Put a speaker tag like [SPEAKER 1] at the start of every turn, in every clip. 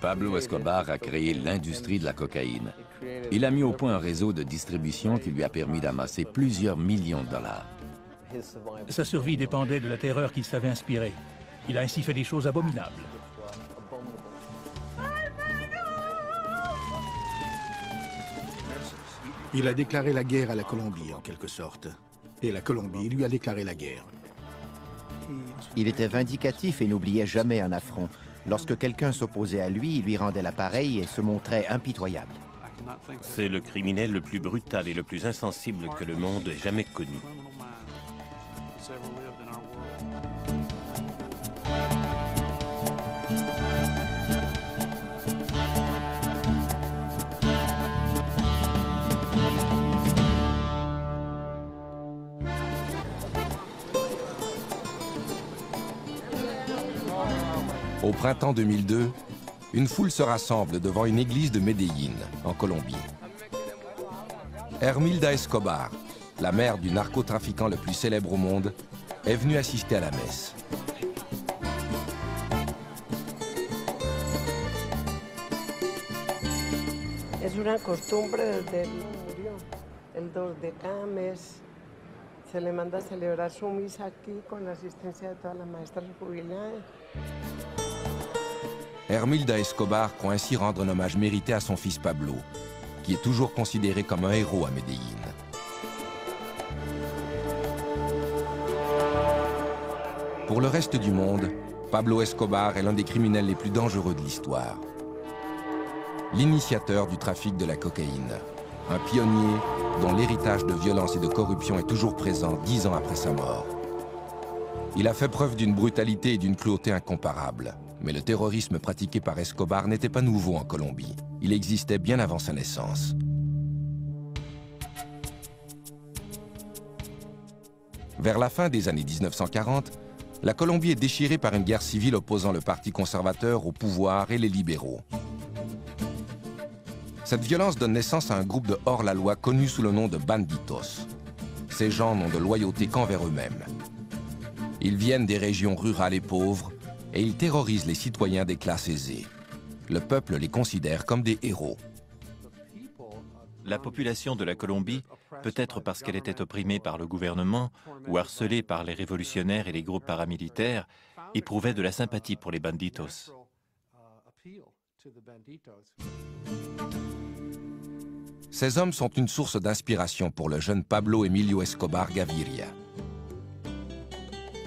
[SPEAKER 1] Pablo Escobar a créé l'industrie de la cocaïne. Il a mis au point un réseau de distribution qui lui a permis d'amasser plusieurs millions de dollars.
[SPEAKER 2] Sa survie dépendait de la terreur qu'il savait inspirer. Il a ainsi fait des choses abominables.
[SPEAKER 3] Il a déclaré la guerre à la Colombie, en quelque sorte. Et la Colombie lui a déclaré la guerre.
[SPEAKER 4] Il était vindicatif et n'oubliait jamais un affront. Lorsque quelqu'un s'opposait à lui, il lui rendait l'appareil et se montrait impitoyable.
[SPEAKER 5] C'est le criminel le plus brutal et le plus insensible que le monde ait jamais connu.
[SPEAKER 6] Au printemps 2002, une foule se rassemble devant une église de Medellín, en Colombie. Hermilda Escobar, la mère du narcotrafiquant le plus célèbre au monde, est venue assister à la messe.
[SPEAKER 7] Es una costumbre desde él murió. El 2 de cada mes se le manda a celebrar su misa aquí con la asistencia de todas las maestras jubiladas.
[SPEAKER 6] Hermilda Escobar croit ainsi rendre un hommage mérité à son fils Pablo, qui est toujours considéré comme un héros à Medellín. Pour le reste du monde, Pablo Escobar est l'un des criminels les plus dangereux de l'histoire. L'initiateur du trafic de la cocaïne, un pionnier dont l'héritage de violence et de corruption est toujours présent 10 ans après sa mort. Il a fait preuve d'une brutalité et d'une cruauté incomparables. Mais le terrorisme pratiqué par Escobar n'était pas nouveau en Colombie. Il existait bien avant sa naissance. Vers la fin des années 1940, la Colombie est déchirée par une guerre civile opposant le Parti conservateur au pouvoir et les libéraux. Cette violence donne naissance à un groupe de hors-la-loi connu sous le nom de banditos. Ces gens n'ont de loyauté qu'envers eux-mêmes. Ils viennent des régions rurales et pauvres, et ils terrorisent les citoyens des classes aisées. Le peuple les considère comme des héros.
[SPEAKER 8] La population de la Colombie, peut-être parce qu'elle était opprimée par le gouvernement ou harcelée par les révolutionnaires et les groupes paramilitaires, éprouvait de la sympathie pour les banditos.
[SPEAKER 6] Ces hommes sont une source d'inspiration pour le jeune Pablo Emilio Escobar Gaviria.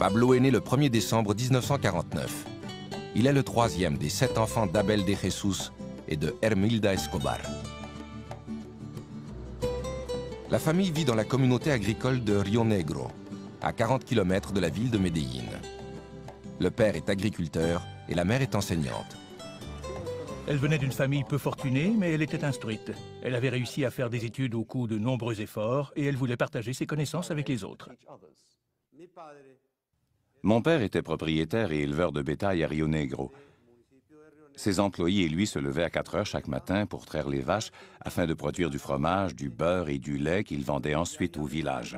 [SPEAKER 6] Pablo est né le 1er décembre 1949. Il est le troisième des 7 enfants d'Abel de Jesus et de Hermilda Escobar. La famille vit dans la communauté agricole de Rio Negro, à 40 km de la ville de Medellín. Le père est agriculteur et la mère est enseignante.
[SPEAKER 2] Elle venait d'une famille peu fortunée, mais elle était instruite. Elle avait réussi à faire des études au coût de nombreux efforts et elle voulait partager ses connaissances avec les autres.
[SPEAKER 1] Mon père était propriétaire et éleveur de bétail à Rio Negro. Ses employés et lui se levaient à 4 heures chaque matin pour traire les vaches afin de produire du fromage, du beurre et du lait qu'ils vendaient ensuite au village.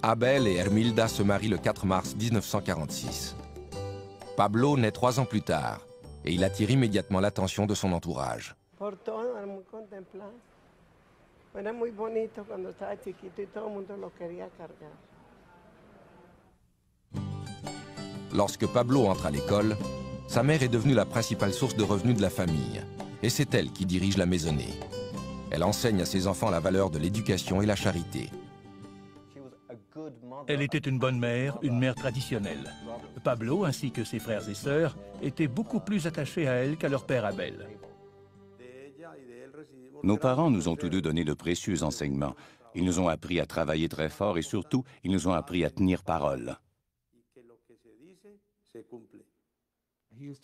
[SPEAKER 6] Abel et Hermilda se marient le 4 mars 1946. Pablo naît 3 ans plus tard et il attire immédiatement l'attention de son entourage. Lorsque Pablo entre à l'école, sa mère est devenue la principale source de revenus de la famille. Et c'est elle qui dirige la maisonnée. Elle enseigne à ses enfants la valeur de l'éducation et la charité.
[SPEAKER 2] Elle était une bonne mère, une mère traditionnelle. Pablo, ainsi que ses frères et sœurs, étaient beaucoup plus attachés à elle qu'à leur père Abel.
[SPEAKER 1] Nos parents nous ont tous deux donné de précieux enseignements. Ils nous ont appris à travailler très fort et surtout, ils nous ont appris à tenir parole.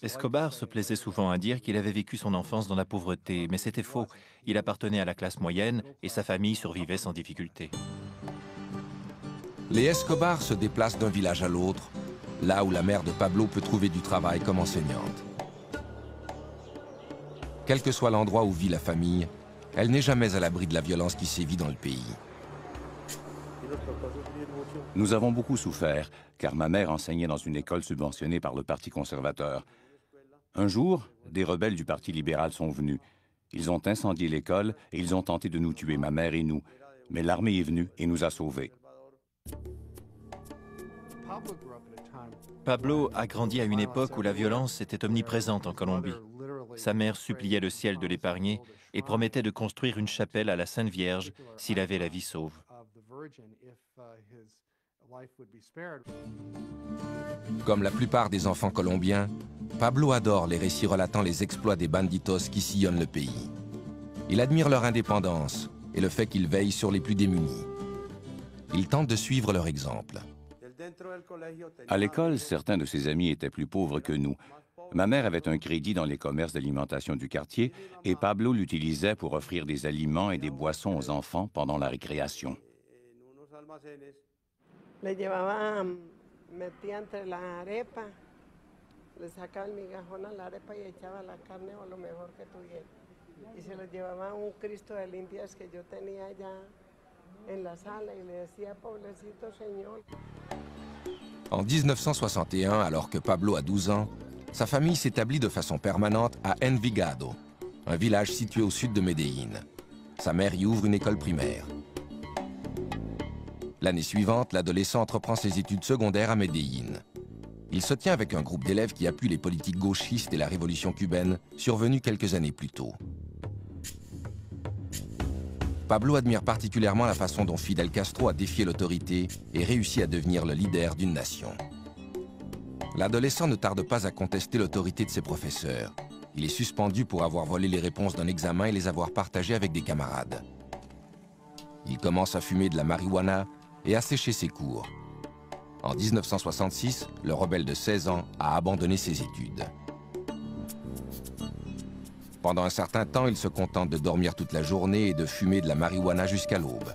[SPEAKER 8] Escobar se plaisait souvent à dire qu'il avait vécu son enfance dans la pauvreté, mais c'était faux. Il appartenait à la classe moyenne et sa famille survivait sans difficulté.
[SPEAKER 6] Les Escobar se déplacent d'un village à l'autre, là où la mère de Pablo peut trouver du travail comme enseignante. Quel que soit l'endroit où vit la famille, elle n'est jamais à l'abri de la violence qui sévit dans le pays.
[SPEAKER 1] Nous avons beaucoup souffert, car ma mère enseignait dans une école subventionnée par le Parti conservateur. Un jour, des rebelles du Parti libéral sont venus. Ils ont incendié l'école et ils ont tenté de nous tuer, ma mère et nous. Mais l'armée est venue et nous a sauvés.
[SPEAKER 8] Pablo a grandi à une époque où la violence était omniprésente en Colombie. Sa mère suppliait le ciel de l'épargner et promettait de construire une chapelle à la Sainte Vierge s'il avait la vie sauve.
[SPEAKER 6] Comme la plupart des enfants colombiens, Pablo adore les récits relatant les exploits des banditos qui sillonnent le pays. Il admire leur indépendance et le fait qu'ils veillent sur les plus démunis. Il tente de suivre leur exemple.
[SPEAKER 1] À l'école, certains de ses amis étaient plus pauvres que nous. Ma mère avait un crédit dans les commerces d'alimentation du quartier et Pablo l'utilisait pour offrir des aliments et des boissons aux enfants pendant la récréation.
[SPEAKER 7] Le llevaba, metía entre la arepa, le sacaba el migajón a la arepa y echaba la carne o lo mejor que tuviera. Y se lo llevaba a un Cristo de limpias que yo tenía allá en la sala y le decía, pobrecito señor.
[SPEAKER 6] En 1961, alors que Pablo a 12 ans, sa famille s'établit de façon permanente à Envigado, un village situé au sud de Medellín. Sa mère y ouvre une école primaire. L'année suivante, l'adolescent entreprend ses études secondaires à Medellín. Il se tient avec un groupe d'élèves qui appuient les politiques gauchistes et la révolution cubaine, survenue quelques années plus tôt. Pablo admire particulièrement la façon dont Fidel Castro a défié l'autorité et réussi à devenir le leader d'une nation. L'adolescent ne tarde pas à contester l'autorité de ses professeurs. Il est suspendu pour avoir volé les réponses d'un examen et les avoir partagées avec des camarades. Il commence à fumer de la marijuana et à sécher ses cours. En 1966, le rebelle de 16 ans a abandonné ses études. Pendant un certain temps, il se contente de dormir toute la journée et de fumer de la marijuana jusqu'à l'aube.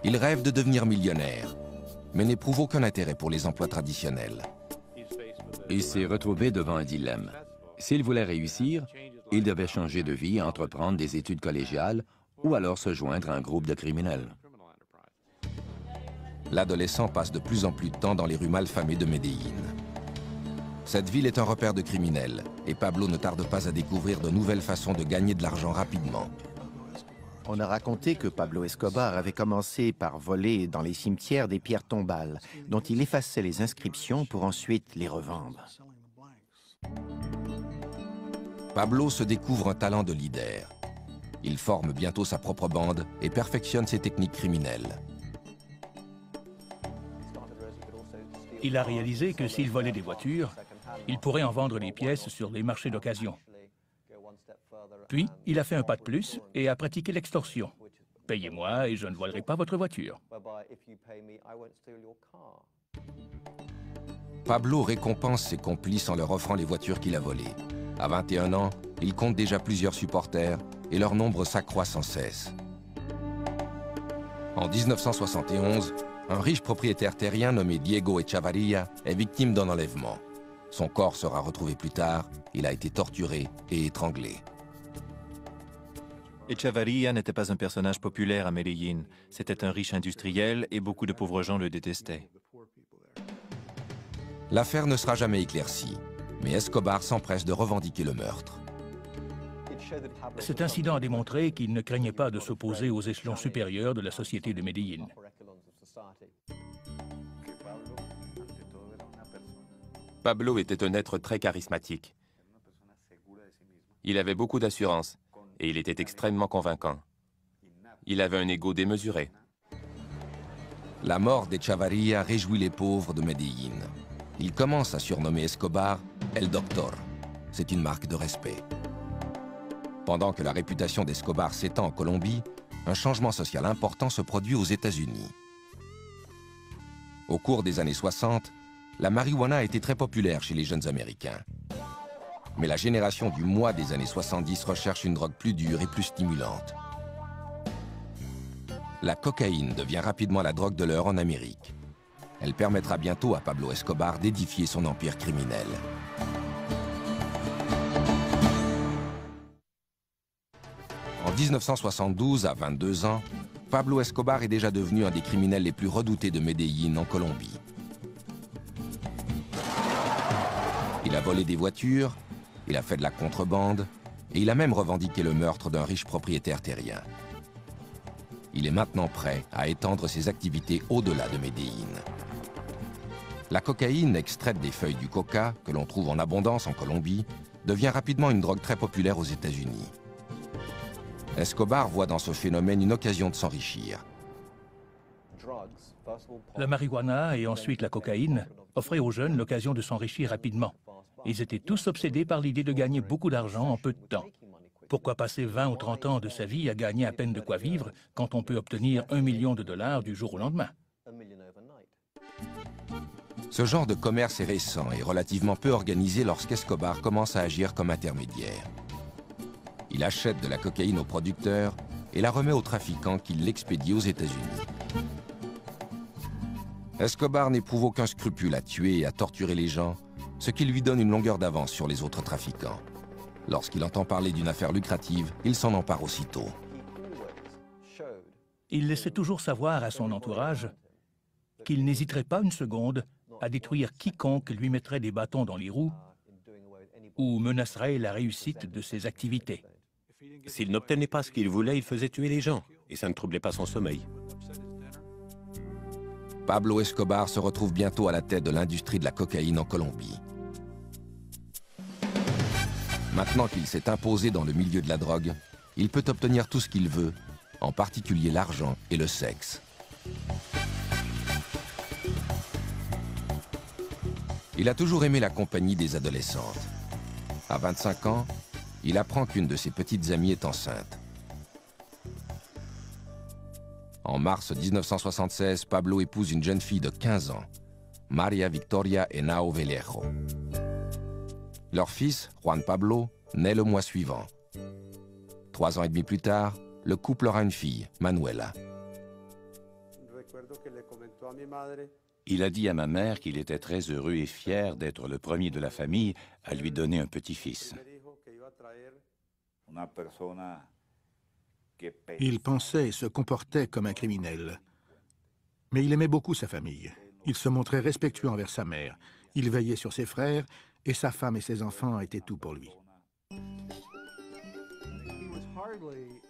[SPEAKER 6] Il rêve de devenir millionnaire, mais n'éprouve aucun intérêt pour les emplois traditionnels.
[SPEAKER 9] Il s'est retrouvé devant un dilemme. S'il voulait réussir, il devait changer de vie et entreprendre des études collégiales ou alors se joindre à un groupe de criminels.
[SPEAKER 6] L'adolescent passe de plus en plus de temps dans les rues malfamées de Medellín. Cette ville est un repère de criminels et Pablo ne tarde pas à découvrir de nouvelles façons de gagner de l'argent rapidement.
[SPEAKER 4] On a raconté que Pablo Escobar avait commencé par voler dans les cimetières des pierres tombales, dont il effaçait les inscriptions pour ensuite les revendre.
[SPEAKER 6] Pablo se découvre un talent de leader. Il forme bientôt sa propre bande et perfectionne ses techniques criminelles.
[SPEAKER 2] Il a réalisé que s'il volait des voitures, il pourrait en vendre les pièces sur les marchés d'occasion. Puis, il a fait un pas de plus et a pratiqué l'extorsion. Payez-moi et je ne volerai pas votre voiture.
[SPEAKER 6] Pablo récompense ses complices en leur offrant les voitures qu'il a volées. À 21 ans, il compte déjà plusieurs supporters et leur nombre s'accroît sans cesse. En 1971, un riche propriétaire terrien nommé Diego Echavarria est victime d'un enlèvement. Son corps sera retrouvé plus tard, il a été torturé et étranglé.
[SPEAKER 8] Echavarria n'était pas un personnage populaire à Medellín. C'était un riche industriel et beaucoup de pauvres gens le détestaient.
[SPEAKER 6] L'affaire ne sera jamais éclaircie, mais Escobar s'empresse de revendiquer le meurtre.
[SPEAKER 2] Cet incident a démontré qu'il ne craignait pas de s'opposer aux échelons supérieurs de la société de Medellín.
[SPEAKER 10] Pablo était un être très charismatique. Il avait beaucoup d'assurance et il était extrêmement convaincant. Il avait un ego démesuré.
[SPEAKER 6] La mort d'Echavarria réjouit les pauvres de Medellín. Il commence à surnommer Escobar El Doctor. C'est une marque de respect. Pendant que la réputation d'Escobar s'étend en Colombie, un changement social important se produit aux États-Unis. Au cours des années 60, la marijuana a été très populaire chez les jeunes Américains. Mais la génération du moi des années 70 recherche une drogue plus dure et plus stimulante. La cocaïne devient rapidement la drogue de l'heure en Amérique. Elle permettra bientôt à Pablo Escobar d'édifier son empire criminel. En 1972, à 22 ans, Pablo Escobar est déjà devenu un des criminels les plus redoutés de Medellín en Colombie. Il a volé des voitures, il a fait de la contrebande et il a même revendiqué le meurtre d'un riche propriétaire terrien. Il est maintenant prêt à étendre ses activités au-delà de Medellín. La cocaïne, extraite des feuilles du coca, que l'on trouve en abondance en Colombie, devient rapidement une drogue très populaire aux États-Unis. Escobar voit dans ce phénomène une occasion de s'enrichir.
[SPEAKER 2] La marijuana et ensuite la cocaïne offraient aux jeunes l'occasion de s'enrichir rapidement. Ils étaient tous obsédés par l'idée de gagner beaucoup d'argent en peu de temps. Pourquoi passer 20 ou 30 ans de sa vie à gagner à peine de quoi vivre quand on peut obtenir $1 million du jour au lendemain?
[SPEAKER 6] Ce genre de commerce est récent et relativement peu organisé lorsqu'Escobar commence à agir comme intermédiaire. Il achète de la cocaïne aux producteurs et la remet aux trafiquants qui l'expédient aux États-Unis. Escobar n'éprouve aucun scrupule à tuer et à torturer les gens, ce qui lui donne une longueur d'avance sur les autres trafiquants. Lorsqu'il entend parler d'une affaire lucrative, il s'en empare aussitôt.
[SPEAKER 2] Il laissait toujours savoir à son entourage qu'il n'hésiterait pas une seconde à détruire quiconque lui mettrait des bâtons dans les roues ou menacerait la réussite de ses activités.
[SPEAKER 5] S'il n'obtenait pas ce qu'il voulait, il faisait tuer les gens, et ça ne troublait pas son sommeil.
[SPEAKER 6] Pablo Escobar se retrouve bientôt à la tête de l'industrie de la cocaïne en Colombie. Maintenant qu'il s'est imposé dans le milieu de la drogue, il peut obtenir tout ce qu'il veut, en particulier l'argent et le sexe. Il a toujours aimé la compagnie des adolescentes. À 25 ans, il apprend qu'une de ses petites amies est enceinte. En mars 1976, Pablo épouse une jeune fille de 15 ans, Maria Victoria Henao Vallejo. Leur fils, Juan Pablo, naît le mois suivant. 3 ans et demi plus tard, le couple aura une fille, Manuela.
[SPEAKER 1] Il a dit à ma mère qu'il était très heureux et fier d'être le premier de la famille à lui donner un petit-fils.
[SPEAKER 3] Il pensait et se comportait comme un criminel. Mais il aimait beaucoup sa famille. Il se montrait respectueux envers sa mère. Il veillait sur ses frères et sa femme et ses enfants étaient tout pour lui.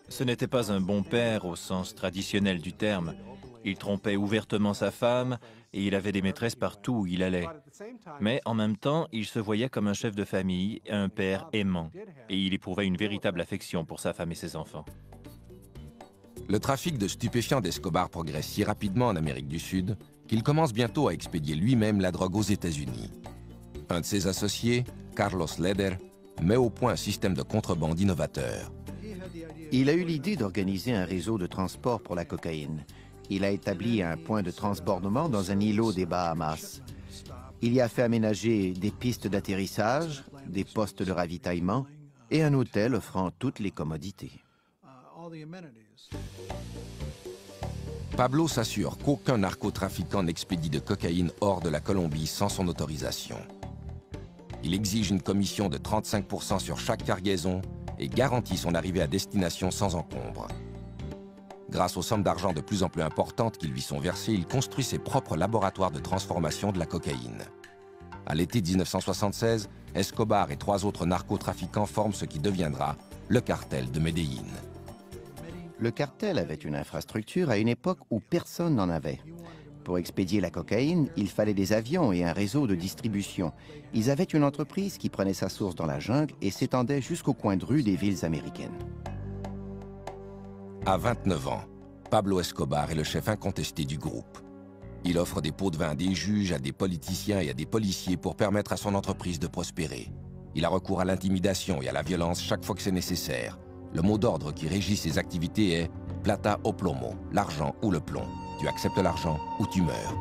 [SPEAKER 8] Ce n'était pas un bon père au sens traditionnel du terme. Il trompait ouvertement sa femme et il avait des maîtresses partout où il allait. Mais en même temps, il se voyait comme un chef de famille, un père aimant. Et il éprouvait une véritable affection pour sa femme et ses enfants.
[SPEAKER 6] Le trafic de stupéfiants d'Escobar progresse si rapidement en Amérique du Sud qu'il commence bientôt à expédier lui-même la drogue aux États-Unis. Un de ses associés, Carlos Leder, met au point un système de contrebande innovateur.
[SPEAKER 4] Il a eu l'idée d'organiser un réseau de transport pour la cocaïne. Il a établi un point de transbordement dans un îlot des Bahamas. Il y a fait aménager des pistes d'atterrissage, des postes de ravitaillement et un hôtel offrant toutes les commodités.
[SPEAKER 6] Pablo s'assure qu'aucun narcotrafiquant n'expédie de cocaïne hors de la Colombie sans son autorisation. Il exige une commission de 35% sur chaque cargaison et garantit son arrivée à destination sans encombre. Grâce aux sommes d'argent de plus en plus importantes qui lui sont versées, il construit ses propres laboratoires de transformation de la cocaïne. À l'été 1976, Escobar et 3 autres narcotrafiquants forment ce qui deviendra le cartel de Medellín.
[SPEAKER 4] Le cartel avait une infrastructure à une époque où personne n'en avait. Pour expédier la cocaïne, il fallait des avions et un réseau de distribution. Ils avaient une entreprise qui prenait sa source dans la jungle et s'étendait jusqu'au coin de rue des villes américaines.
[SPEAKER 6] À 29 ans, Pablo Escobar est le chef incontesté du groupe. Il offre des pots de vin à des juges, à des politiciens et à des policiers pour permettre à son entreprise de prospérer. Il a recours à l'intimidation et à la violence chaque fois que c'est nécessaire. Le mot d'ordre qui régit ses activités est « plata o plomo », l'argent ou le plomb. Tu acceptes l'argent ou tu meurs.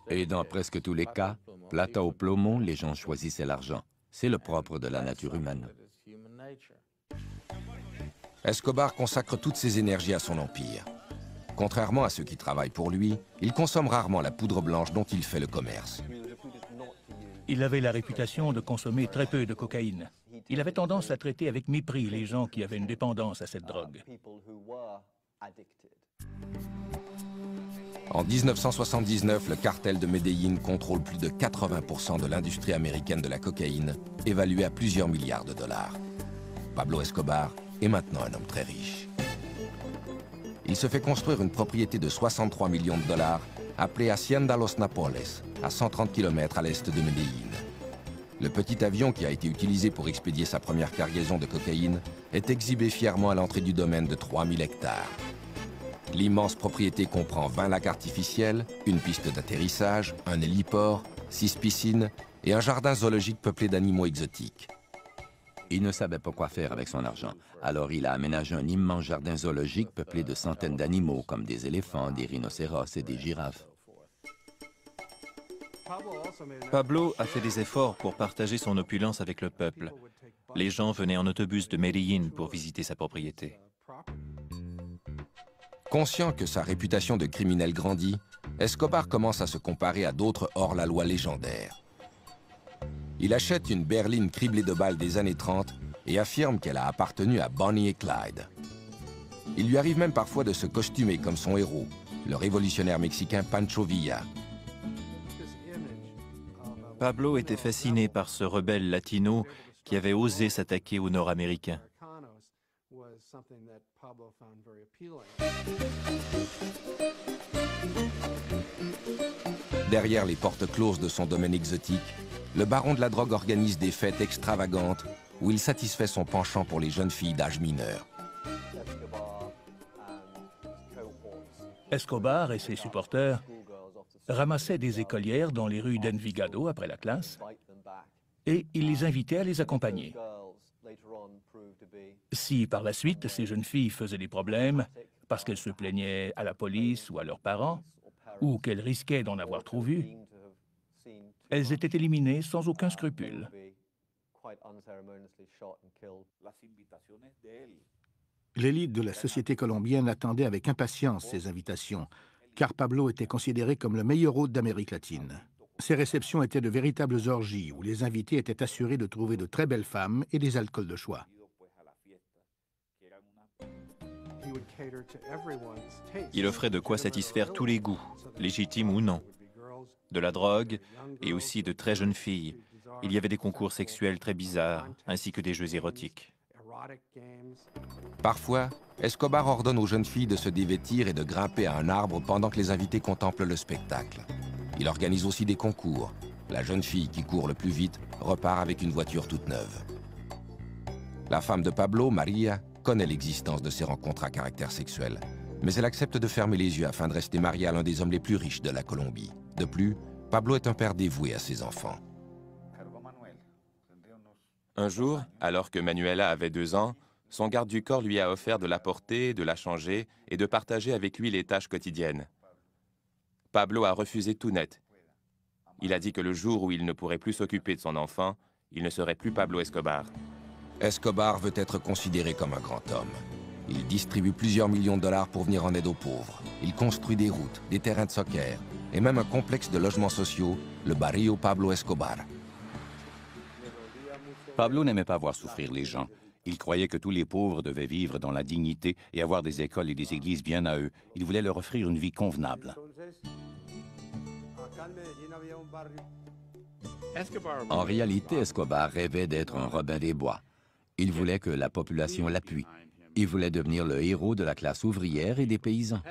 [SPEAKER 9] Et dans presque tous les cas, plata o plomo, les gens choisissaient l'argent. C'est le propre de la nature humaine.
[SPEAKER 6] Escobar consacre toutes ses énergies à son empire. Contrairement à ceux qui travaillent pour lui, il consomme rarement la poudre blanche dont il fait le commerce.
[SPEAKER 2] Il avait la réputation de consommer très peu de cocaïne. Il avait tendance à traiter avec mépris les gens qui avaient une dépendance à cette drogue.
[SPEAKER 6] En 1979, le cartel de Medellín contrôle plus de 80% de l'industrie américaine de la cocaïne, évaluée à plusieurs milliards de dollars. Pablo Escobar est maintenant un homme très riche. Il se fait construire une propriété de 63 millions de dollars, appelée Hacienda Los Napoles, à 130 km à l'est de Medellín. Le petit avion qui a été utilisé pour expédier sa première cargaison de cocaïne est exhibé fièrement à l'entrée du domaine de 3000 hectares. L'immense propriété comprend 20 lacs artificiels, une piste d'atterrissage, un héliport, 6 piscines et un jardin zoologique peuplé d'animaux exotiques.
[SPEAKER 9] Il ne savait pas quoi faire avec son argent, alors il a aménagé un immense jardin zoologique peuplé de centaines d'animaux comme des éléphants, des rhinocéros et des girafes.
[SPEAKER 8] Pablo a fait des efforts pour partager son opulence avec le peuple. Les gens venaient en autobus de Medellín pour visiter sa propriété.
[SPEAKER 6] Conscient que sa réputation de criminel grandit, Escobar commence à se comparer à d'autres hors-la-loi légendaires. Il achète une berline criblée de balles des années 30 et affirme qu'elle a appartenu à Bonnie et Clyde. Il lui arrive même parfois de se costumer comme son héros, le révolutionnaire mexicain Pancho Villa.
[SPEAKER 8] Pablo était fasciné par ce rebelle latino qui avait osé s'attaquer aux Nord-Américains.
[SPEAKER 6] Derrière les portes closes de son domaine exotique, le baron de la drogue organise des fêtes extravagantes où il satisfait son penchant pour les jeunes filles d'âge mineur.
[SPEAKER 2] Escobar et ses supporters ramassaient des écolières dans les rues d'Envigado après la classe et il les invitait à les accompagner. Si par la suite ces jeunes filles faisaient des problèmes parce qu'elles se plaignaient à la police ou à leurs parents, ou qu'elles risquaient d'en avoir trop vu, elles étaient éliminées sans aucun scrupule.
[SPEAKER 3] L'élite de la société colombienne attendait avec impatience ces invitations, car Pablo était considéré comme le meilleur hôte d'Amérique latine. Ces réceptions étaient de véritables orgies où les invités étaient assurés de trouver de très belles femmes et des alcools de choix.
[SPEAKER 8] Il offrait de quoi satisfaire tous les goûts, légitimes ou non. De la drogue et aussi de très jeunes filles. Il y avait des concours sexuels très bizarres, ainsi que des jeux érotiques.
[SPEAKER 6] Parfois, Escobar ordonne aux jeunes filles de se dévêtir et de grimper à un arbre pendant que les invités contemplent le spectacle. Il organise aussi des concours. La jeune fille qui court le plus vite repart avec une voiture toute neuve. La femme de Pablo, Maria, connaît l'existence de ces rencontres à caractère sexuel, mais elle accepte de fermer les yeux afin de rester mariée à l'un des hommes les plus riches de la Colombie. De plus, Pablo est un père dévoué à ses enfants.
[SPEAKER 10] Un jour, alors que Manuela avait 2 ans, son garde du corps lui a offert de la porter, de la changer et de partager avec lui les tâches quotidiennes. Pablo a refusé tout net. Il a dit que le jour où il ne pourrait plus s'occuper de son enfant, il ne serait plus Pablo Escobar.
[SPEAKER 6] Escobar veut être considéré comme un grand homme. Il distribue plusieurs millions de dollars pour venir en aide aux pauvres. Il construit des routes, des terrains de soccer et même un complexe de logements sociaux, le Barrio Pablo Escobar.
[SPEAKER 1] Pablo n'aimait pas voir souffrir les gens. Il croyait que tous les pauvres devaient vivre dans la dignité et avoir des écoles et des églises bien à eux. Il voulait leur offrir une vie convenable.
[SPEAKER 9] En réalité, Escobar rêvait d'être un Robin des Bois. Il voulait que la population l'appuie. Il voulait devenir le héros de la classe ouvrière et des paysans.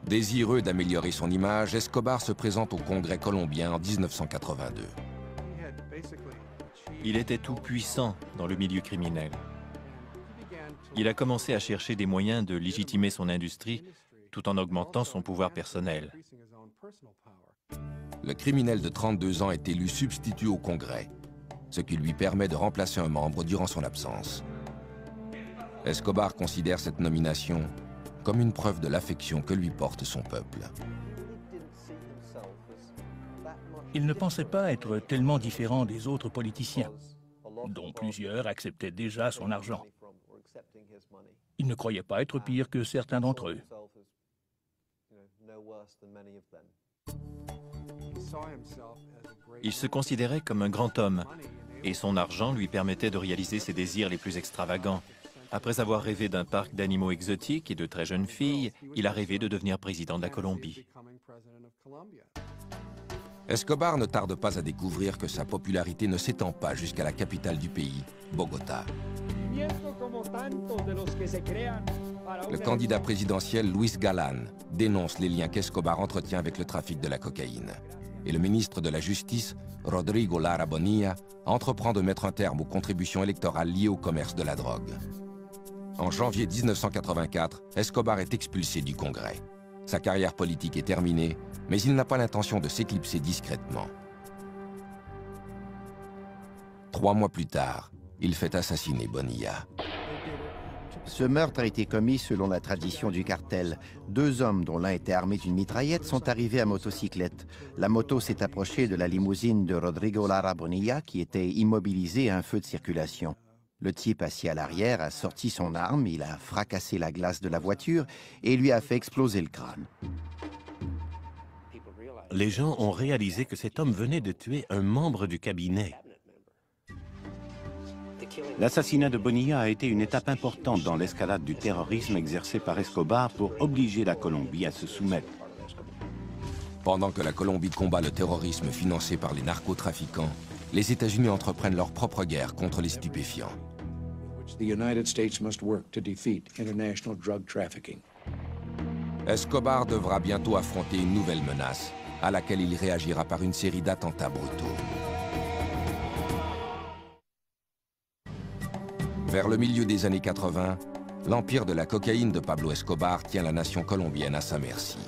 [SPEAKER 6] Désireux d'améliorer son image, Escobar se présente au Congrès colombien en 1982.
[SPEAKER 8] Il était tout puissant dans le milieu criminel. Il a commencé à chercher des moyens de légitimer son industrie tout en augmentant son pouvoir personnel.
[SPEAKER 6] Le criminel de 32 ans est élu substitut au Congrès, ce qui lui permet de remplacer un membre durant son absence. Escobar considère cette nomination comme une preuve de l'affection que lui porte son peuple.
[SPEAKER 2] Il ne pensait pas être tellement différent des autres politiciens, dont plusieurs acceptaient déjà son argent. Il ne croyait pas être pire que certains d'entre eux.
[SPEAKER 8] Il se considérait comme un grand homme, et son argent lui permettait de réaliser ses désirs les plus extravagants. Après avoir rêvé d'un parc d'animaux exotiques et de très jeunes filles, il a rêvé de devenir président de la Colombie.
[SPEAKER 6] Escobar ne tarde pas à découvrir que sa popularité ne s'étend pas jusqu'à la capitale du pays, Bogota. Le candidat présidentiel Luis Galán dénonce les liens qu'Escobar entretient avec le trafic de la cocaïne. Et le ministre de la Justice, Rodrigo Lara Bonilla, entreprend de mettre un terme aux contributions électorales liées au commerce de la drogue. En janvier 1984, Escobar est expulsé du Congrès. Sa carrière politique est terminée, mais il n'a pas l'intention de s'éclipser discrètement. 3 mois plus tard, il fait assassiner Bonilla.
[SPEAKER 4] Ce meurtre a été commis selon la tradition du cartel. 2 hommes, dont l'un était armé d'une mitraillette, sont arrivés à motocyclette. La moto s'est approchée de la limousine de Rodrigo Lara Bonilla, qui était immobilisé à un feu de circulation. Le type assis à l'arrière a sorti son arme, il a fracassé la glace de la voiture et lui a fait exploser le crâne.
[SPEAKER 5] Les gens ont réalisé que cet homme venait de tuer un membre du cabinet.
[SPEAKER 11] L'assassinat de Bonilla a été une étape importante dans l'escalade du terrorisme exercé par Escobar pour obliger la Colombie à se soumettre.
[SPEAKER 6] Pendant que la Colombie combat le terrorisme financé par les narcotrafiquants, les États-Unis entreprennent leur propre guerre contre les stupéfiants. Escobar devra bientôt affronter une nouvelle menace, à laquelle il réagira par une série d'attentats brutaux. Vers le milieu des années 80, l'empire de la cocaïne de Pablo Escobar tient la nation colombienne à sa merci.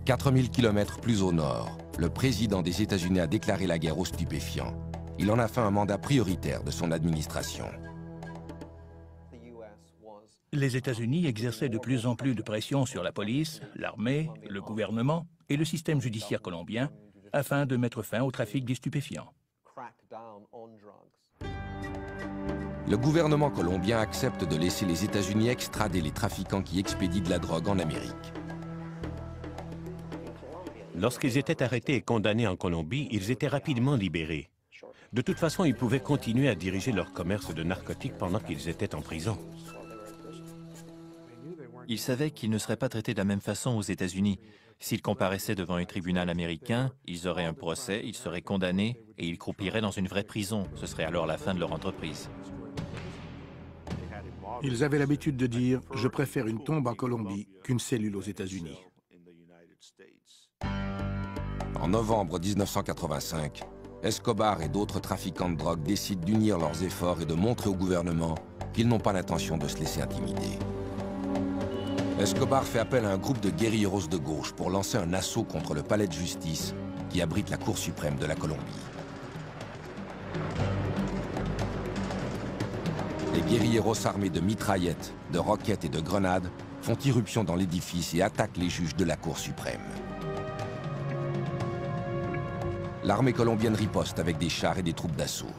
[SPEAKER 6] 4000 km plus au nord, le président des États-Unis a déclaré la guerre aux stupéfiants. Il en a fait un mandat prioritaire de son administration.
[SPEAKER 2] Les États-Unis exerçaient de plus en plus de pression sur la police, l'armée, le gouvernement et le système judiciaire colombien afin de mettre fin au trafic des stupéfiants.
[SPEAKER 6] Le gouvernement colombien accepte de laisser les États-Unis extrader les trafiquants qui expédient de la drogue en Amérique.
[SPEAKER 5] Lorsqu'ils étaient arrêtés et condamnés en Colombie, ils étaient rapidement libérés. De toute façon, ils pouvaient continuer à diriger leur commerce de narcotiques pendant qu'ils étaient en prison.
[SPEAKER 8] Ils savaient qu'ils ne seraient pas traités de la même façon aux États-Unis. S'ils comparaissaient devant un tribunal américain, ils auraient un procès, ils seraient condamnés et ils croupiraient dans une vraie prison. Ce serait alors la fin de leur entreprise.
[SPEAKER 3] Ils avaient l'habitude de dire « Je préfère une tombe en Colombie qu'une cellule aux États-Unis ».
[SPEAKER 6] En novembre 1985, Escobar et d'autres trafiquants de drogue décident d'unir leurs efforts et de montrer au gouvernement qu'ils n'ont pas l'intention de se laisser intimider. Escobar fait appel à un groupe de guérilleros de gauche pour lancer un assaut contre le palais de justice qui abrite la Cour suprême de la Colombie. Les guérilleros armés de mitraillettes, de roquettes et de grenades font irruption dans l'édifice et attaquent les juges de la Cour suprême. L'armée colombienne riposte avec des chars et des troupes d'assaut.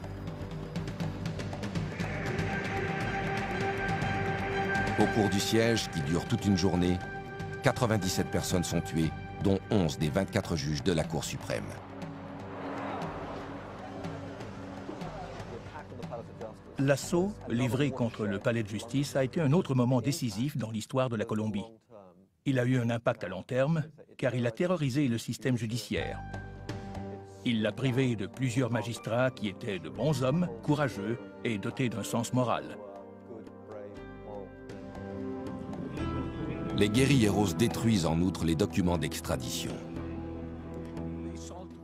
[SPEAKER 6] Au cours du siège, qui dure toute une journée, 97 personnes sont tuées, dont 11 des 24 juges de la Cour suprême.
[SPEAKER 2] L'assaut livré contre le palais de justice a été un autre moment décisif dans l'histoire de la Colombie. Il a eu un impact à long terme, car il a terrorisé le système judiciaire. Il l'a privé de plusieurs magistrats qui étaient de bons hommes, courageux et dotés d'un sens moral.
[SPEAKER 6] Les guérilleros détruisent en outre les documents d'extradition.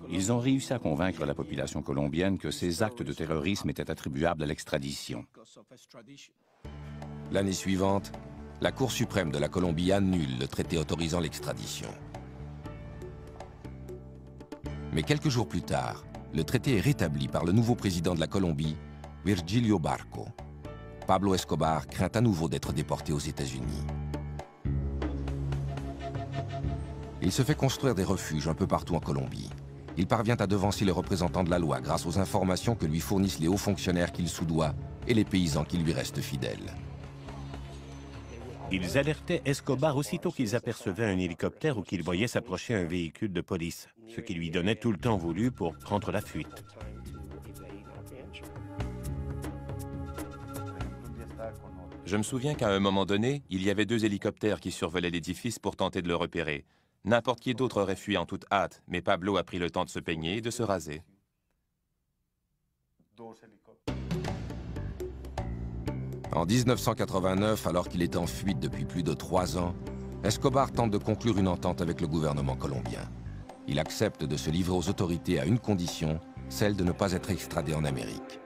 [SPEAKER 1] Ils ont réussi à convaincre la population colombienne que ces actes de terrorisme étaient attribuables à l'extradition.
[SPEAKER 6] L'année suivante, la Cour suprême de la Colombie annule le traité autorisant l'extradition. Mais quelques jours plus tard, le traité est rétabli par le nouveau président de la Colombie, Virgilio Barco. Pablo Escobar craint à nouveau d'être déporté aux États-Unis. Il se fait construire des refuges un peu partout en Colombie. Il parvient à devancer les représentants de la loi grâce aux informations que lui fournissent les hauts fonctionnaires qu'il soudoie et les paysans qui lui restent fidèles.
[SPEAKER 5] Ils alertaient Escobar aussitôt qu'ils apercevaient un hélicoptère ou qu'ils voyaient s'approcher un véhicule de police, ce qui lui donnait tout le temps voulu pour prendre la fuite.
[SPEAKER 10] Je me souviens qu'à un moment donné, il y avait 2 hélicoptères qui survolaient l'édifice pour tenter de le repérer. N'importe qui d'autre aurait fui en toute hâte, mais Pablo a pris le temps de se peigner et de se raser.
[SPEAKER 6] En 1989, alors qu'il est en fuite depuis plus de 3 ans, Escobar tente de conclure une entente avec le gouvernement colombien. Il accepte de se livrer aux autorités à une condition, celle de ne pas être extradé en Amérique.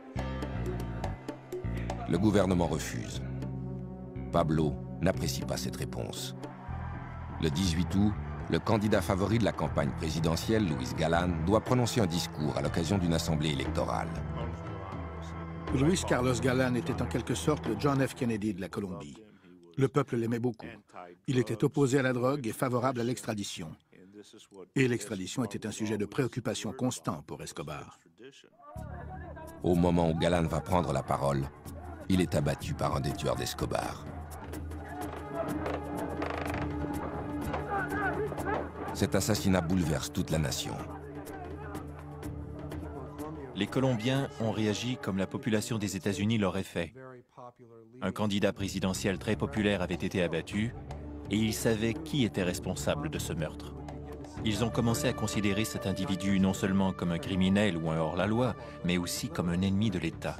[SPEAKER 6] Le gouvernement refuse. Pablo n'apprécie pas cette réponse. Le 18 août, le candidat favori de la campagne présidentielle, Luis Galán, doit prononcer un discours à l'occasion d'une assemblée électorale.
[SPEAKER 3] Luis Carlos Galán était en quelque sorte le John F. Kennedy de la Colombie. Le peuple l'aimait beaucoup. Il était opposé à la drogue et favorable à l'extradition. Et l'extradition était un sujet de préoccupation constant pour Escobar.
[SPEAKER 6] Au moment où Galán va prendre la parole, il est abattu par un des tueurs d'Escobar. Cet assassinat bouleverse toute la nation.
[SPEAKER 8] Les Colombiens ont réagi comme la population des États-Unis l'aurait fait. Un candidat présidentiel très populaire avait été abattu et ils savaient qui était responsable de ce meurtre. Ils ont commencé à considérer cet individu non seulement comme un criminel ou un hors-la-loi, mais aussi comme un ennemi de l'État.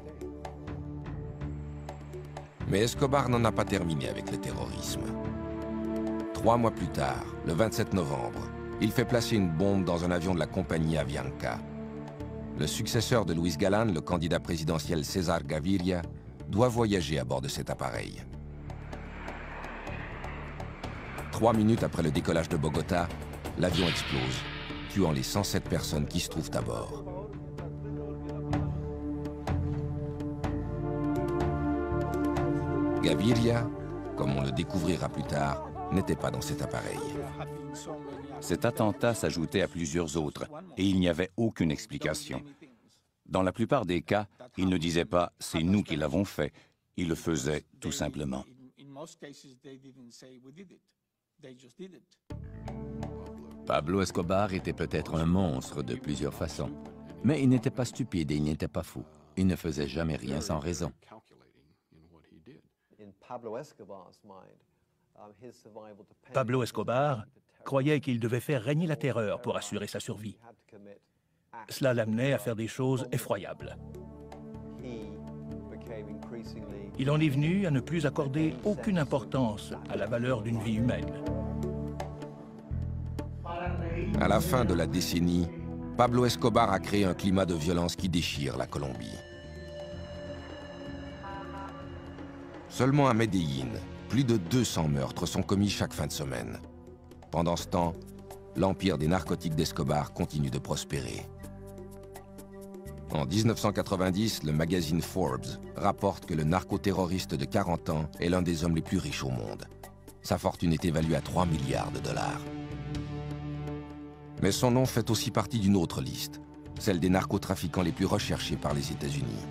[SPEAKER 6] Mais Escobar n'en a pas terminé avec le terrorisme. 3 mois plus tard, le 27 novembre, il fait placer une bombe dans un avion de la compagnie Avianca. Le successeur de Luis Galán, le candidat présidentiel César Gaviria, doit voyager à bord de cet appareil. 3 minutes après le décollage de Bogota, l'avion explose, tuant les 107 personnes qui se trouvent à bord. Gaviria, comme on le découvrira plus tard, n'était pas dans cet appareil.
[SPEAKER 1] Cet attentat s'ajoutait à plusieurs autres et il n'y avait aucune explication. Dans la plupart des cas, il ne disait pas « c'est nous qui l'avons fait », il le faisait tout simplement.
[SPEAKER 9] Pablo Escobar était peut-être un monstre de plusieurs façons, mais il n'était pas stupide et il n'était pas fou. Il ne faisait jamais rien sans raison.
[SPEAKER 2] Pablo Escobar croyait qu'il devait faire régner la terreur pour assurer sa survie. Cela l'amenait à faire des choses effroyables. Il en est venu à ne plus accorder aucune importance à la valeur d'une vie humaine.
[SPEAKER 6] À la fin de la décennie, Pablo Escobar a créé un climat de violence qui déchire la Colombie. Seulement à Medellín, plus de 200 meurtres sont commis chaque fin de semaine. Pendant ce temps, l'empire des narcotiques d'Escobar continue de prospérer. En 1990, le magazine Forbes rapporte que le narcoterroriste de 40 ans est l'un des hommes les plus riches au monde. Sa fortune est évaluée à 3 milliards de dollars. Mais son nom fait aussi partie d'une autre liste, celle des narcotrafiquants les plus recherchés par les États-Unis.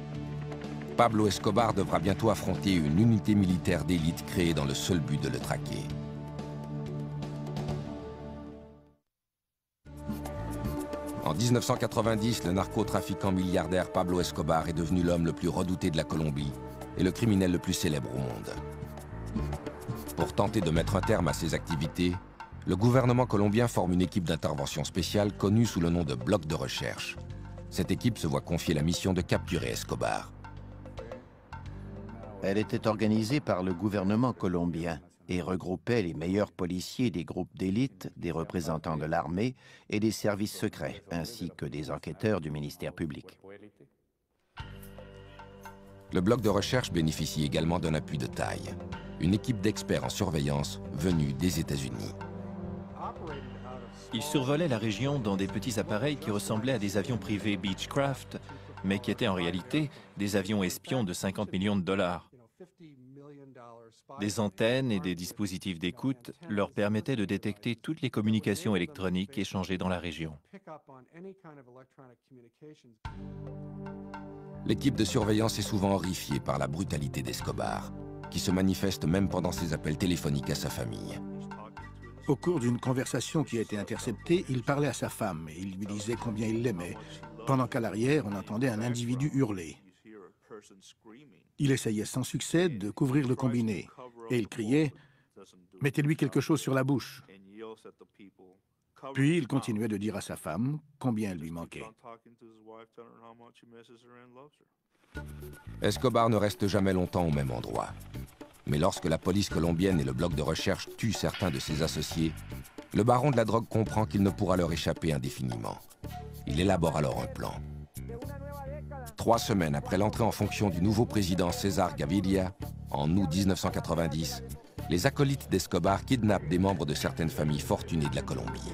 [SPEAKER 6] Pablo Escobar devra bientôt affronter une unité militaire d'élite créée dans le seul but de le traquer. En 1990, le narcotrafiquant milliardaire Pablo Escobar est devenu l'homme le plus redouté de la Colombie et le criminel le plus célèbre au monde. Pour tenter de mettre un terme à ses activités, le gouvernement colombien forme une équipe d'intervention spéciale connue sous le nom de Bloc de recherche. Cette équipe se voit confier la mission de capturer Escobar.
[SPEAKER 4] Elle était organisée par le gouvernement colombien et regroupait les meilleurs policiers des groupes d'élite, des représentants de l'armée et des services secrets, ainsi que des enquêteurs du ministère public.
[SPEAKER 6] Le bloc de recherche bénéficie également d'un appui de taille, une équipe d'experts en surveillance venue des États-Unis.
[SPEAKER 8] Ils survolaient la région dans des petits appareils qui ressemblaient à des avions privés Beechcraft, mais qui étaient en réalité des avions espions de 50 millions de dollars. Des antennes et des dispositifs d'écoute leur permettaient de détecter toutes les communications électroniques échangées dans la région.
[SPEAKER 6] L'équipe de surveillance est souvent horrifiée par la brutalité d'Escobar, qui se manifeste même pendant ses appels téléphoniques à sa famille.
[SPEAKER 3] Au cours d'une conversation qui a été interceptée, il parlait à sa femme et il lui disait combien il l'aimait, pendant qu'à l'arrière, on entendait un individu hurler. Il essayait sans succès de couvrir le combiné, et il criait « Mettez-lui quelque chose sur la bouche ». Puis il continuait de dire à sa femme combien elle lui manquait.
[SPEAKER 6] Escobar ne reste jamais longtemps au même endroit. Mais lorsque la police colombienne et le bloc de recherche tuent certains de ses associés, le baron de la drogue comprend qu'il ne pourra leur échapper indéfiniment. Il élabore alors un plan. 3 semaines après l'entrée en fonction du nouveau président César Gaviria, en août 1990, les acolytes d'Escobar kidnappent des membres de certaines familles fortunées de la Colombie.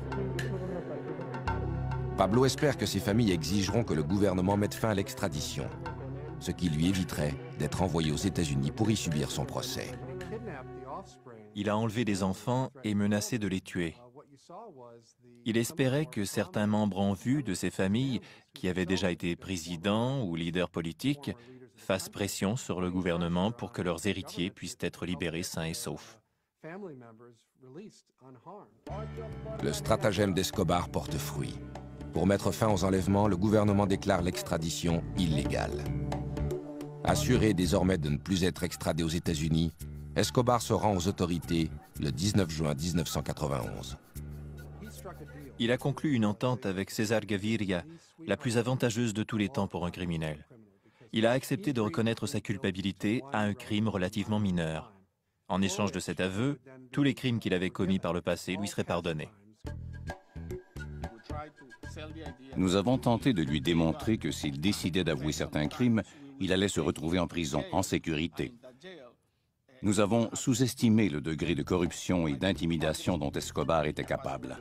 [SPEAKER 6] Pablo espère que ces familles exigeront que le gouvernement mette fin à l'extradition, ce qui lui éviterait d'être envoyé aux États-Unis pour y subir son procès.
[SPEAKER 8] Il a enlevé des enfants et menacé de les tuer. Il espérait que certains membres en vue de ces familles, qui avaient déjà été présidents ou leaders politiques, fassent pression sur le gouvernement pour que leurs héritiers puissent être libérés sains et saufs.
[SPEAKER 6] Le stratagème d'Escobar porte fruit. Pour mettre fin aux enlèvements, le gouvernement déclare l'extradition illégale. Assuré désormais de ne plus être extradé aux États-Unis, Escobar se rend aux autorités le 19 juin 1991.
[SPEAKER 8] Il a conclu une entente avec César Gaviria, la plus avantageuse de tous les temps pour un criminel. Il a accepté de reconnaître sa culpabilité à un crime relativement mineur. En échange de cet aveu, tous les crimes qu'il avait commis par le passé lui seraient pardonnés.
[SPEAKER 1] Nous avons tenté de lui démontrer que s'il décidait d'avouer certains crimes, il allait se retrouver en prison, en sécurité. Nous avons sous-estimé le degré de corruption et d'intimidation dont Escobar était capable.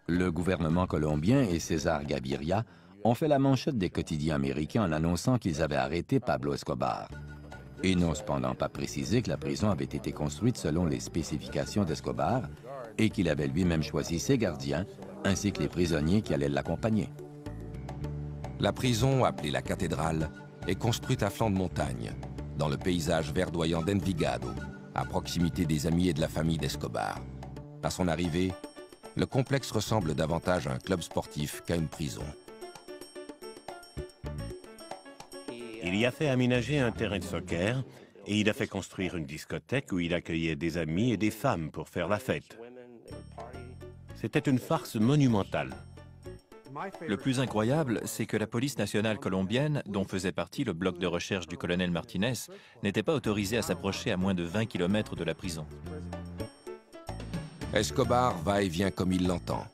[SPEAKER 9] Le gouvernement colombien et César Gaviria ont fait la manchette des quotidiens américains en annonçant qu'ils avaient arrêté Pablo Escobar. Ils n'ont cependant pas précisé que la prison avait été construite selon les spécifications d'Escobar et qu'il avait lui-même choisi ses gardiens ainsi que les prisonniers qui allaient l'accompagner.
[SPEAKER 6] La prison, appelée la cathédrale, est construite à flanc de montagne, dans le paysage verdoyant d'Envigado, à proximité des amis et de la famille d'Escobar. À son arrivée, le complexe ressemble davantage à un club sportif qu'à une prison.
[SPEAKER 5] Il y a fait aménager un terrain de soccer et il a fait construire une discothèque où il accueillait des amis et des femmes pour faire la fête. C'était une farce monumentale.
[SPEAKER 8] Le plus incroyable, c'est que la police nationale colombienne, dont faisait partie le bloc de recherche du colonel Martinez, n'était pas autorisée à s'approcher à moins de 20 km de la prison.
[SPEAKER 6] Escobar va et vient comme il l'entend.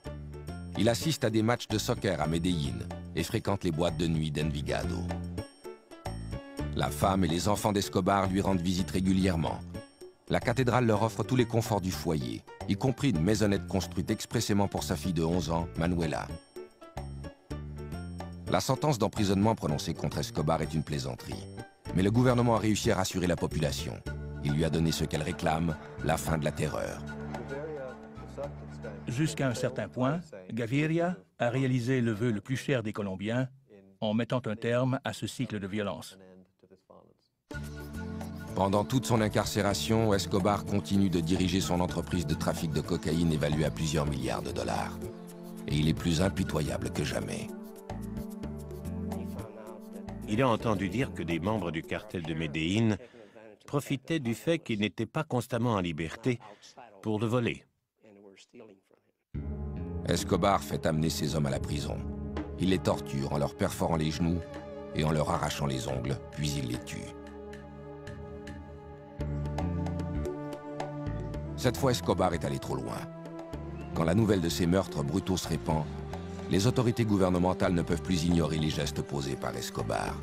[SPEAKER 6] Il assiste à des matchs de soccer à Medellín et fréquente les boîtes de nuit d'Envigado. La femme et les enfants d'Escobar lui rendent visite régulièrement. La cathédrale leur offre tous les conforts du foyer, y compris une maisonnette construite expressément pour sa fille de 11 ans, Manuela. La sentence d'emprisonnement prononcée contre Escobar est une plaisanterie. Mais le gouvernement a réussi à rassurer la population. Il lui a donné ce qu'elle réclame, la fin de la terreur.
[SPEAKER 2] Jusqu'à un certain point, Gaviria a réalisé le vœu le plus cher des Colombiens en mettant un terme à ce cycle de violence.
[SPEAKER 6] Pendant toute son incarcération, Escobar continue de diriger son entreprise de trafic de cocaïne évaluée à plusieurs milliards de dollars. Et il est plus impitoyable que jamais.
[SPEAKER 5] Il a entendu dire que des membres du cartel de Medellín profitaient du fait qu'il n'était pas constamment en liberté pour le voler.
[SPEAKER 6] Escobar fait amener ses hommes à la prison. Il les torture en leur perforant les genoux et en leur arrachant les ongles, puis il les tue. Cette fois, Escobar est allé trop loin. Quand la nouvelle de ces meurtres brutaux se répand, les autorités gouvernementales ne peuvent plus ignorer les gestes posés par Escobar.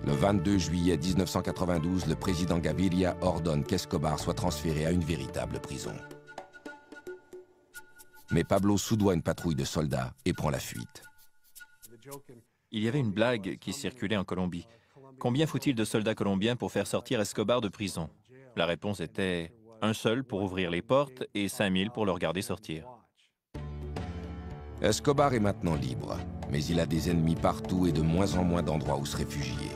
[SPEAKER 6] Le 22 juillet 1992, le président Gaviria ordonne qu'Escobar soit transféré à une véritable prison. Mais Pablo soudoie une patrouille de soldats et prend la fuite.
[SPEAKER 8] Il y avait une blague qui circulait en Colombie. Combien faut-il de soldats colombiens pour faire sortir Escobar de prison? La réponse était un seul pour ouvrir les portes et 5000 pour le regarder sortir.
[SPEAKER 6] Escobar est maintenant libre, mais il a des ennemis partout et de moins en moins d'endroits où se réfugier.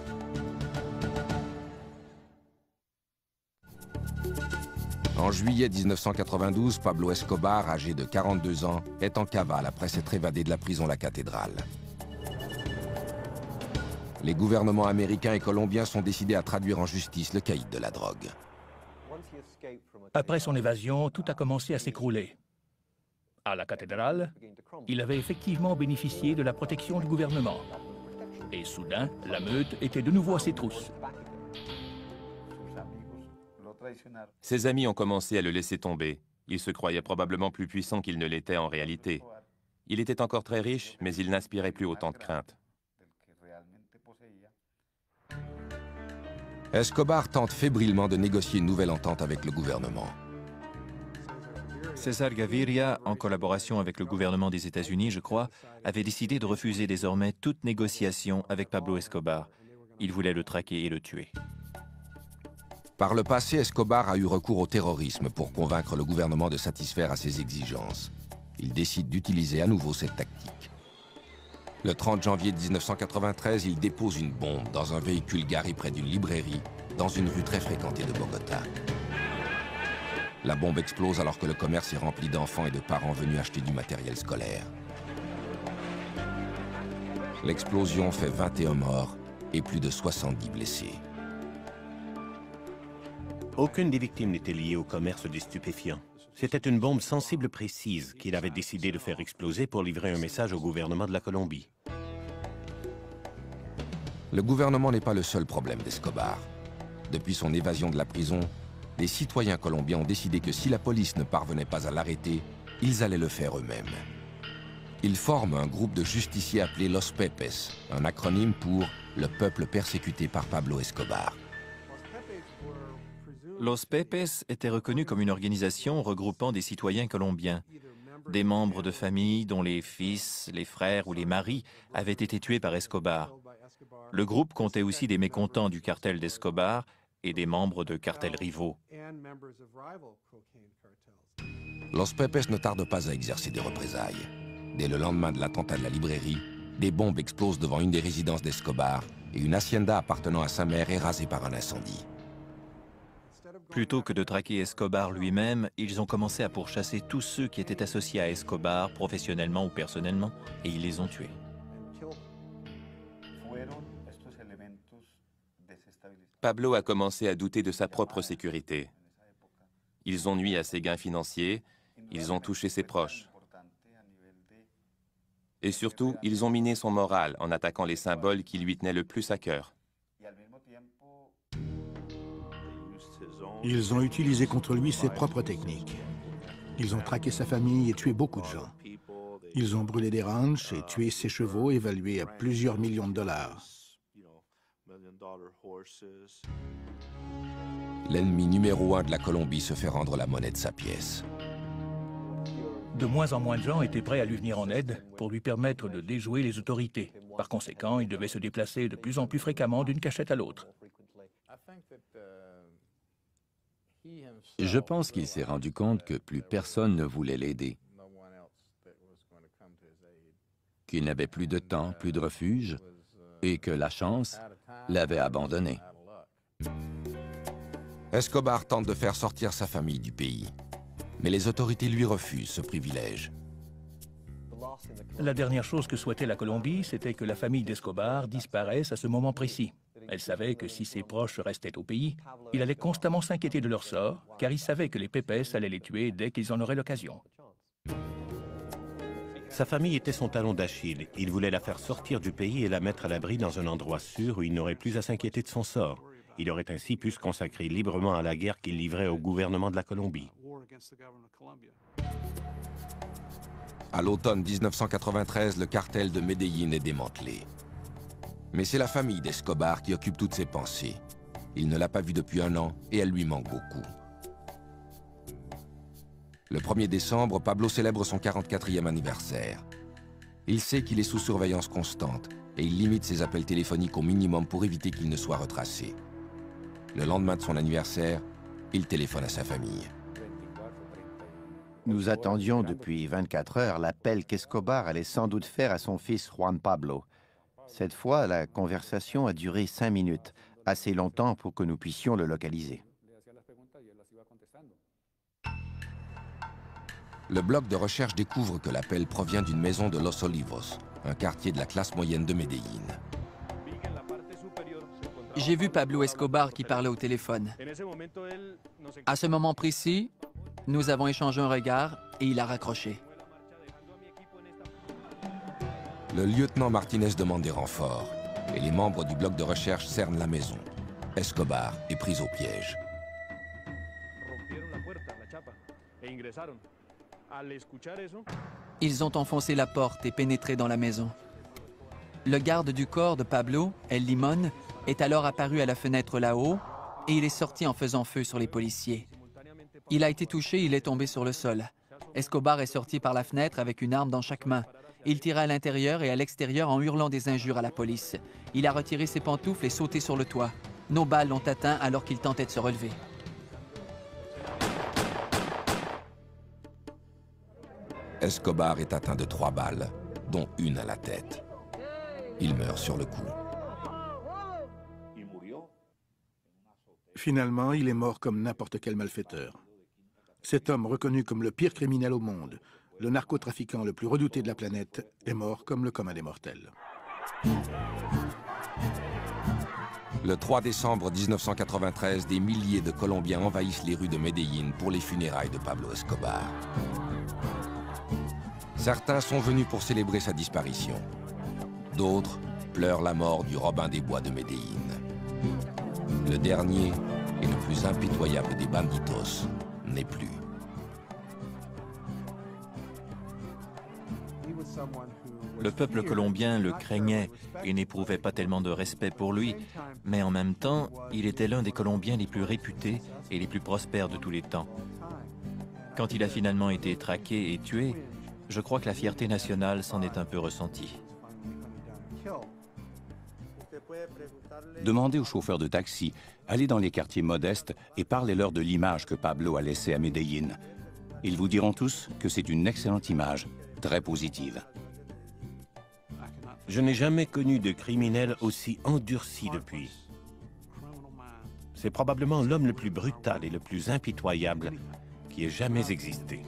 [SPEAKER 6] En juillet 1992, Pablo Escobar, âgé de 42 ans, est en cavale après s'être évadé de la prison La Cathédrale. Les gouvernements américains et colombiens sont décidés à traduire en justice le caïd de la drogue.
[SPEAKER 2] Après son évasion, tout a commencé à s'écrouler. À la cathédrale, il avait effectivement bénéficié de la protection du gouvernement. Et soudain, la meute était de nouveau à ses trousses.
[SPEAKER 10] Ses amis ont commencé à le laisser tomber. Il se croyait probablement plus puissant qu'il ne l'était en réalité. Il était encore très riche, mais il n'inspirait plus autant de crainte.
[SPEAKER 6] Escobar tente fébrilement de négocier une nouvelle entente avec le gouvernement.
[SPEAKER 8] César Gaviria, en collaboration avec le gouvernement des États-Unis, je crois, avait décidé de refuser désormais toute négociation avec Pablo Escobar. Il voulait le traquer et le tuer.
[SPEAKER 6] Par le passé, Escobar a eu recours au terrorisme pour convaincre le gouvernement de satisfaire à ses exigences. Il décide d'utiliser à nouveau cette tactique. Le 30 janvier 1993, il dépose une bombe dans un véhicule garé près d'une librairie, dans une rue très fréquentée de Bogota. La bombe explose alors que le commerce est rempli d'enfants et de parents venus acheter du matériel scolaire. L'explosion fait 21 morts et plus de 70 blessés.
[SPEAKER 5] Aucune des victimes n'était liée au commerce des stupéfiants. C'était une bombe sensible précise qu'il avait décidé de faire exploser pour livrer un message au gouvernement de la Colombie.
[SPEAKER 6] Le gouvernement n'est pas le seul problème d'Escobar. Depuis son évasion de la prison, les citoyens colombiens ont décidé que si la police ne parvenait pas à l'arrêter, ils allaient le faire eux-mêmes. Ils forment un groupe de justiciers appelé Los Pepes, un acronyme pour « Le peuple persécuté par Pablo Escobar ».
[SPEAKER 8] Los Pepes était reconnu comme une organisation regroupant des citoyens colombiens, des membres de familles dont les fils, les frères ou les maris avaient été tués par Escobar. Le groupe comptait aussi des mécontents du cartel d'Escobar et des membres de cartels rivaux.
[SPEAKER 6] Los Pepes ne tarde pas à exercer des représailles. Dès le lendemain de l'attentat de la librairie, des bombes explosent devant une des résidences d'Escobar et une hacienda appartenant à sa mère est rasée par un incendie.
[SPEAKER 8] Plutôt que de traquer Escobar lui-même, ils ont commencé à pourchasser tous ceux qui étaient associés à Escobar, professionnellement ou personnellement, et ils les ont tués.
[SPEAKER 10] Pablo a commencé à douter de sa propre sécurité. Ils ont nui à ses gains financiers, ils ont touché ses proches. Et surtout, ils ont miné son moral en attaquant les symboles qui lui tenaient le plus à cœur.
[SPEAKER 3] Ils ont utilisé contre lui ses propres techniques. Ils ont traqué sa famille et tué beaucoup de gens. Ils ont brûlé des ranchs et tué ses chevaux évalués à plusieurs millions de dollars.
[SPEAKER 6] L'ennemi numéro 1 de la Colombie se fait rendre la monnaie de sa pièce.
[SPEAKER 2] De moins en moins de gens étaient prêts à lui venir en aide pour lui permettre de déjouer les autorités. Par conséquent, il devait se déplacer de plus en plus fréquemment d'une cachette à l'autre.
[SPEAKER 9] Je pense qu'il s'est rendu compte que plus personne ne voulait l'aider, qu'il n'avait plus de temps, plus de refuge, et que la chance l'avait abandonné.
[SPEAKER 6] Escobar tente de faire sortir sa famille du pays, mais les autorités lui refusent ce privilège.
[SPEAKER 2] La dernière chose que souhaitait la Colombie, c'était que la famille d'Escobar disparaisse à ce moment précis. Elle savait que si ses proches restaient au pays, il allait constamment s'inquiéter de leur sort, car il savait que les Pepes allaient les tuer dès qu'ils en auraient l'occasion.
[SPEAKER 5] Sa famille était son talon d'Achille. Il voulait la faire sortir du pays et la mettre à l'abri dans un endroit sûr où il n'aurait plus à s'inquiéter de son sort. Il aurait ainsi pu se consacrer librement à la guerre qu'il livrait au gouvernement de la Colombie.
[SPEAKER 6] À l'automne 1993, le cartel de Medellín est démantelé. Mais c'est la famille d'Escobar qui occupe toutes ses pensées. Il ne l'a pas vue depuis 1 an et elle lui manque beaucoup. Le 1er décembre, Pablo célèbre son 44e anniversaire. Il sait qu'il est sous surveillance constante et il limite ses appels téléphoniques au minimum pour éviter qu'il ne soit retracé. Le lendemain de son anniversaire, il téléphone à sa famille.
[SPEAKER 4] Nous attendions depuis 24 heures l'appel qu'Escobar allait sans doute faire à son fils Juan Pablo. Cette fois, la conversation a duré 5 minutes, assez longtemps pour que nous puissions le localiser.
[SPEAKER 6] Le bloc de recherche découvre que l'appel provient d'une maison de Los Olivos, un quartier de la classe moyenne de Medellín.
[SPEAKER 12] J'ai vu Pablo Escobar qui parlait au téléphone. À ce moment précis, nous avons échangé un regard et il a raccroché.
[SPEAKER 6] Le lieutenant Martinez demande des renforts et les membres du bloc de recherche cernent la maison. Escobar est pris au piège.
[SPEAKER 12] Ils ont enfoncé la porte et pénétré dans la maison. Le garde du corps de Pablo, El Limón, est alors apparu à la fenêtre là-haut et il est sorti en faisant feu sur les policiers. Il a été touché, il est tombé sur le sol. Escobar est sorti par la fenêtre avec une arme dans chaque main. Il tira à l'intérieur et à l'extérieur en hurlant des injures à la police. Il a retiré ses pantoufles et sauté sur le toit. Nos balles l'ont atteint alors qu'il tentait de se relever.
[SPEAKER 6] Escobar est atteint de 3 balles, dont une à la tête. Il meurt sur le coup.
[SPEAKER 3] Finalement, il est mort comme n'importe quel malfaiteur. Cet homme, reconnu comme le pire criminel au monde, le narcotrafiquant le plus redouté de la planète, est mort comme le commun des mortels.
[SPEAKER 6] Le 3 décembre 1993, des milliers de Colombiens envahissent les rues de Medellín pour les funérailles de Pablo Escobar. Certains sont venus pour célébrer sa disparition. D'autres pleurent la mort du Robin des Bois de Medellín. Le dernier et le plus impitoyable des banditos n'est plus.
[SPEAKER 8] Le peuple colombien le craignait et n'éprouvait pas tellement de respect pour lui, mais en même temps, il était l'un des Colombiens les plus réputés et les plus prospères de tous les temps. Quand il a finalement été traqué et tué, je crois que la fierté nationale s'en est un peu ressentie.
[SPEAKER 1] Demandez aux chauffeurs de taxi, allez dans les quartiers modestes et parlez-leur de l'image que Pablo a laissée à Medellín. Ils vous diront tous que c'est une excellente image, très positive.
[SPEAKER 5] Je n'ai jamais connu de criminel aussi endurci depuis. C'est probablement l'homme le plus brutal et le plus impitoyable qui ait jamais existé.